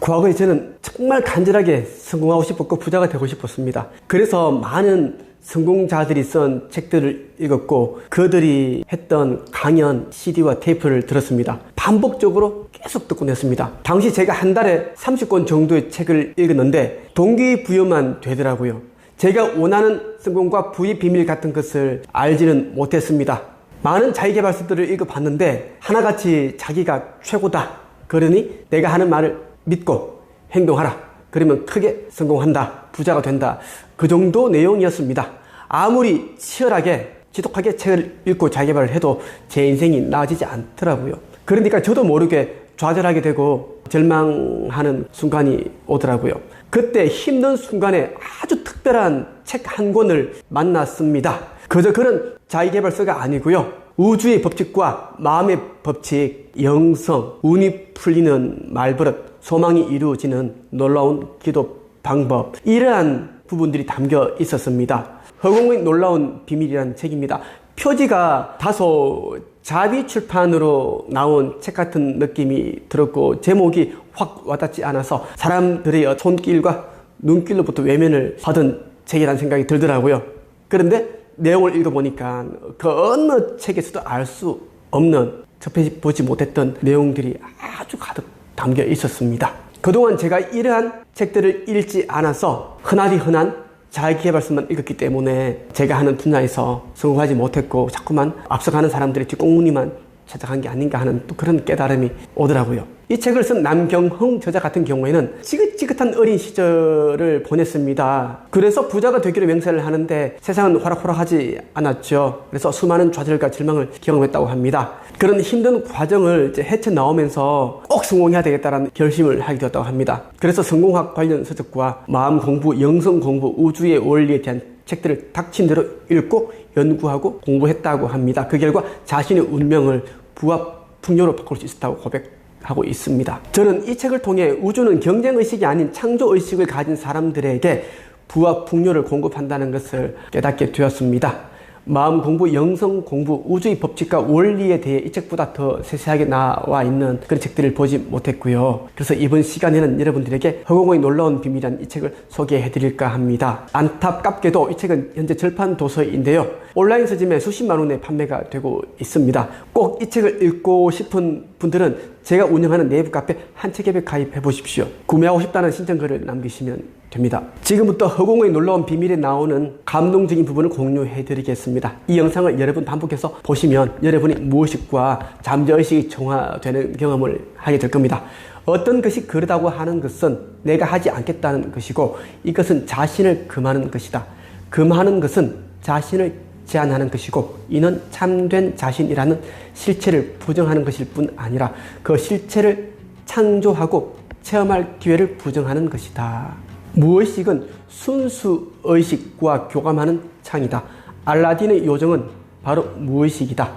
과거에 저는 정말 간절하게 성공하고 싶었고 부자가 되고 싶었습니다. 그래서 많은 성공자들이 쓴 책들을 읽었고 그들이 했던 강연 CD와 테이프를 들었습니다. 반복적으로 계속 듣곤 했습니다. 당시 제가 한 달에 30권 정도의 책을 읽었는데 동기부여만 되더라고요. 제가 원하는 성공과 부의 비밀 같은 것을 알지는 못했습니다. 많은 자기계발서들을 읽어봤는데 하나같이 자기가 최고다. 그러니 내가 하는 말을 믿고 행동하라. 그러면 크게 성공한다. 부자가 된다. 그 정도 내용이었습니다. 아무리 치열하게 지독하게 책을 읽고 자기계발을 해도 제 인생이 나아지지 않더라고요. 그러니까 저도 모르게 좌절하게 되고 절망하는 순간이 오더라고요. 그때 힘든 순간에 아주 특별한 책 한 권을 만났습니다. 그저 그런 자기계발서가 아니고요. 우주의 법칙과 마음의 법칙, 영성, 운이 풀리는 말버릇, 소망이 이루어지는 놀라운 기도 방법, 이러한 부분들이 담겨 있었습니다. 허공의 놀라운 비밀이라는 책입니다. 표지가 다소 자비 출판으로 나온 책 같은 느낌이 들었고 제목이 확 와닿지 않아서 사람들의 손길과 눈길로부터 외면을 받은 책이라는 생각이 들더라고요. 그런데 내용을 읽어보니까 그 어느 책에서도 알 수 없는 접해보지 못했던 내용들이 아주 가득 담겨 있었습니다. 그동안 제가 이러한 책들을 읽지 않아서 흔하디 흔한 자기계발서만 읽었기 때문에 제가 하는 분야에서 성공하지 못했고 자꾸만 앞서가는 사람들의 뒷공무니만 찾아간 게 아닌가 하는 또 그런 깨달음이 오더라고요. 이 책을 쓴 남경흥 저자 같은 경우에는 지긋지긋한 어린 시절을 보냈습니다. 그래서 부자가 되기로 맹세를 하는데 세상은 호락호락하지 않았죠. 그래서 수많은 좌절과 절망을 경험했다고 합니다. 그런 힘든 과정을 헤쳐나오면서 꼭 성공해야 되겠다는 결심을 하게 되었다고 합니다. 그래서 성공학 관련 서적과 마음 공부, 영성 공부, 우주의 원리에 대한 책들을 닥친 대로 읽고 연구하고 공부했다고 합니다. 그 결과 자신의 운명을 부와 풍요로 바꿀 수 있었다고 고백하고 있습니다. 저는 이 책을 통해 우주는 경쟁의식이 아닌 창조의식을 가진 사람들에게 부와 풍요를 공급한다는 것을 깨닫게 되었습니다. 마음 공부, 영성 공부, 우주의 법칙과 원리에 대해 이 책보다 더 세세하게 나와 있는 그런 책들을 보지 못했고요. 그래서 이번 시간에는 여러분들에게 허공의 놀라운 비밀이라는 이 책을 소개해드릴까 합니다. 안타깝게도 이 책은 현재 절판 도서인데요. 온라인 서점에 수십만 원에 판매가 되고 있습니다. 꼭 이 책을 읽고 싶은 분들은 제가 운영하는 내부 카페 한책앱에 가입해 보십시오. 구매하고 싶다는 신청글을 남기시면 됩니다. 지금부터 허공의 놀라운 비밀에 나오는 감동적인 부분을 공유해 드리겠습니다. 이 영상을 여러 번 반복해서 보시면 여러분이 무의식과 잠재의식이 정화되는 경험을 하게 될 겁니다. 어떤 것이 그러다고 하는 것은 내가 하지 않겠다는 것이고 이것은 자신을 금하는 것이다. 금하는 것은 자신을 제한하는 것이고 이는 참된 자신이라는 실체를 부정하는 것일 뿐 아니라 그 실체를 창조하고 체험할 기회를 부정하는 것이다. 무의식은 순수의식과 교감하는 창이다. 알라딘의 요정은 바로 무의식이다.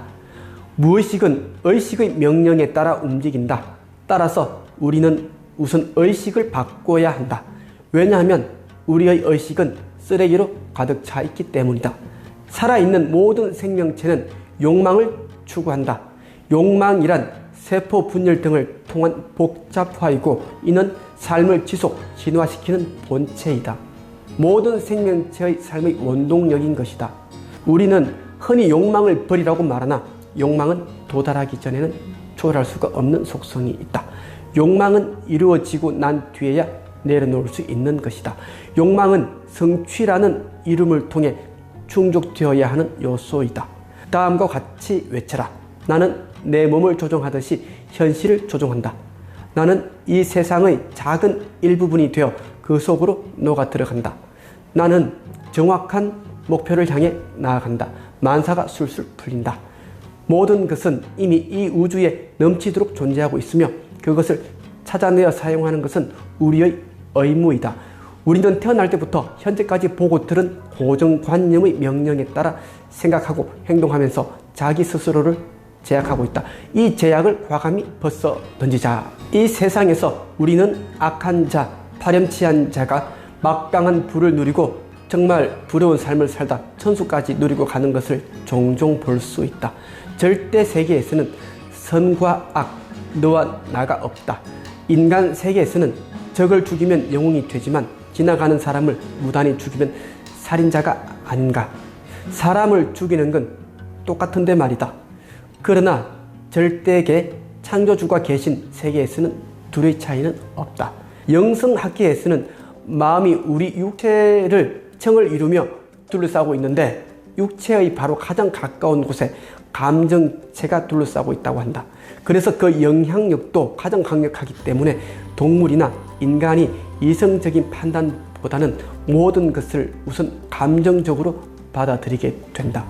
무의식은 의식의 명령에 따라 움직인다. 따라서 우리는 우선 의식을 바꿔야 한다. 왜냐하면 우리의 의식은 쓰레기로 가득 차 있기 때문이다. 살아있는 모든 생명체는 욕망을 추구한다. 욕망이란 세포 분열 등을 통한 복잡화이고 이는 삶을 지속, 진화시키는 본체이다. 모든 생명체의 삶의 원동력인 것이다. 우리는 흔히 욕망을 버리라고 말하나 욕망은 도달하기 전에는 초월할 수가 없는 속성이 있다. 욕망은 이루어지고 난 뒤에야 내려놓을 수 있는 것이다. 욕망은 성취라는 이름을 통해 충족되어야 하는 요소이다. 다음과 같이 외쳐라. 나는 내 몸을 조종하듯이 현실을 조종한다. 나는 이 세상의 작은 일부분이 되어 그 속으로 녹아 들어간다. 나는 정확한 목표를 향해 나아간다. 만사가 술술 풀린다. 모든 것은 이미 이 우주에 넘치도록 존재하고 있으며 그것을 찾아내어 사용하는 것은 우리의 의무이다. 우리는 태어날 때부터 현재까지 보고 들은 고정관념의 명령에 따라 생각하고 행동하면서 자기 스스로를 제약하고 있다. 이 제약을 과감히 벗어 던지자. 이 세상에서 우리는 악한 자, 파렴치한 자가 막강한 부를 누리고 정말 부러운 삶을 살다 천수까지 누리고 가는 것을 종종 볼 수 있다. 절대 세계에서는 선과 악, 너와 나가 없다. 인간 세계에서는 적을 죽이면 영웅이 되지만 지나가는 사람을 무단히 죽이면 살인자가 아닌가. 사람을 죽이는 건 똑같은데 말이다. 그러나 절대계 창조주가 계신 세계에서는 둘의 차이는 없다. 영성학계에서는 마음이 우리 육체를 청을 이루며 둘러싸고 있는데 육체의 바로 가장 가까운 곳에 감정체가 둘러싸고 있다고 한다. 그래서 그 영향력도 가장 강력하기 때문에 동물이나 인간이 이성적인 판단보다는 모든 것을 우선 감정적으로 받아들이게 된다.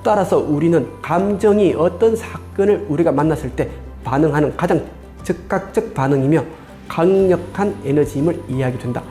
따라서 우리는 감정이 어떤 사건을 우리가 만났을 때 반응하는 가장 즉각적 반응이며 강력한 에너지임을 이해하게 된다.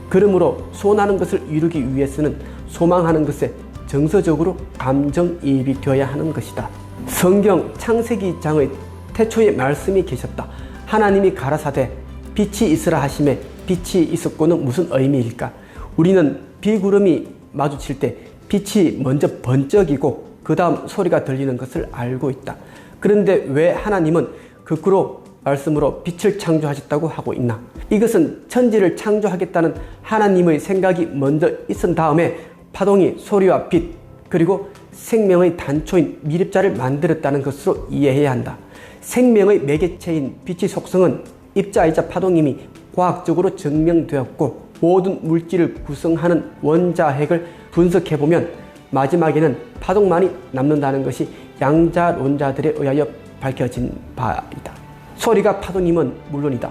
그러므로 소원하는 것을 이루기 위해서는 소망하는 것에 정서적으로 감정이입이 되어야 하는 것이다. 성경 창세기 장의 태초에 말씀이 계셨다. 하나님이 가라사대 빛이 있으라 하심에 빛이 있었고는 무슨 의미일까? 우리는 비구름이 마주칠 때 빛이 먼저 번쩍이고 그 다음 소리가 들리는 것을 알고 있다. 그런데 왜 하나님은 거꾸로 말씀으로 빛을 창조하셨다고 하고 있나? 이것은 천지를 창조하겠다는 하나님의 생각이 먼저 있은 다음에 파동이 소리와 빛 그리고 생명의 단초인 미립자를 만들었다는 것으로 이해해야 한다. 생명의 매개체인 빛의 속성은 입자이자 파동임이 과학적으로 증명되었고 모든 물질을 구성하는 원자핵을 분석해보면 마지막에는 파동만이 남는다는 것이 양자론자들에 의하여 밝혀진 바이다. 소리가 파동임은 물론이다.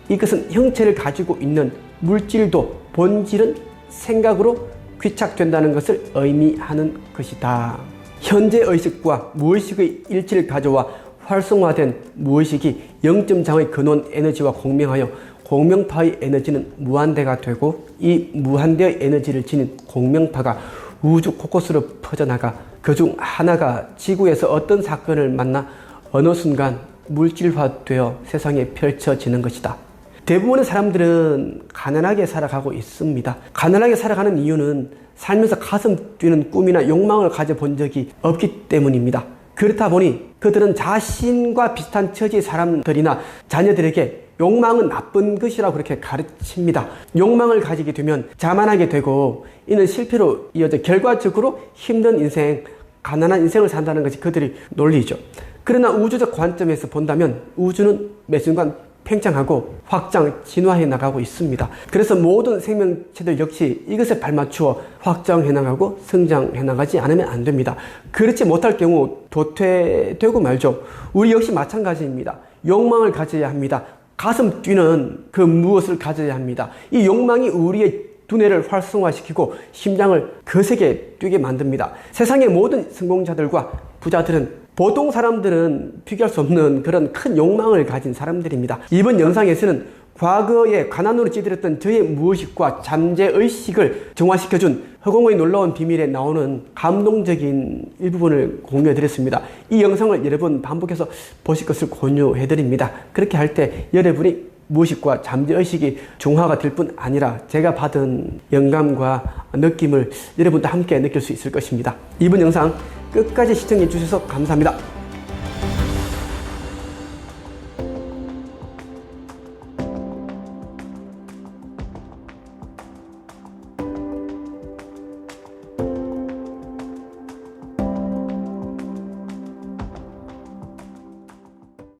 이것은 형체를 가지고 있는 물질도 본질은 생각으로 귀착된다는 것을 의미하는 것이다. 현재 의식과 무의식의 일치를 가져와 활성화된 무의식이 0점장의 근원 에너지와 공명하여 공명파의 에너지는 무한대가 되고 이 무한대의 에너지를 지닌 공명파가 우주 곳곳으로 퍼져나가 그중 하나가 지구에서 어떤 사건을 만나 어느 순간 물질화되어 세상에 펼쳐지는 것이다. 대부분의 사람들은 가난하게 살아가고 있습니다. 가난하게 살아가는 이유는 살면서 가슴 뛰는 꿈이나 욕망을 가져본 적이 없기 때문입니다. 그렇다 보니 그들은 자신과 비슷한 처지의 사람들이나 자녀들에게 욕망은 나쁜 것이라고 그렇게 가르칩니다. 욕망을 가지게 되면 자만하게 되고 이는 실패로 이어져 결과적으로 힘든 인생, 가난한 인생을 산다는 것이 그들의 논리죠. 그러나 우주적 관점에서 본다면 우주는 매 순간 팽창하고 확장, 진화해 나가고 있습니다. 그래서 모든 생명체들 역시 이것에 발맞추어 확장해 나가고 성장해 나가지 않으면 안 됩니다. 그렇지 못할 경우 도태되고 말죠. 우리 역시 마찬가지입니다. 욕망을 가져야 합니다. 가슴 뛰는 그 무엇을 가져야 합니다. 이 욕망이 우리의 두뇌를 활성화시키고 심장을 거세게 뛰게 만듭니다. 세상의 모든 성공자들과 부자들은 보통 사람들은 비교할 수 없는 그런 큰 욕망을 가진 사람들입니다. 이번 영상에서는 과거에 가난으로 찌들었던 저의 무의식과 잠재의식을 정화시켜준 허공의 놀라운 비밀에 나오는 감동적인 일부분을 공유해드렸습니다. 이 영상을 여러 번 반복해서 보실 것을 권유해드립니다. 그렇게 할 때 여러분이 무의식과 잠재의식이 중화가 될 뿐 아니라 제가 받은 영감과 느낌을 여러분도 함께 느낄 수 있을 것입니다. 이번 영상 끝까지 시청해 주셔서 감사합니다.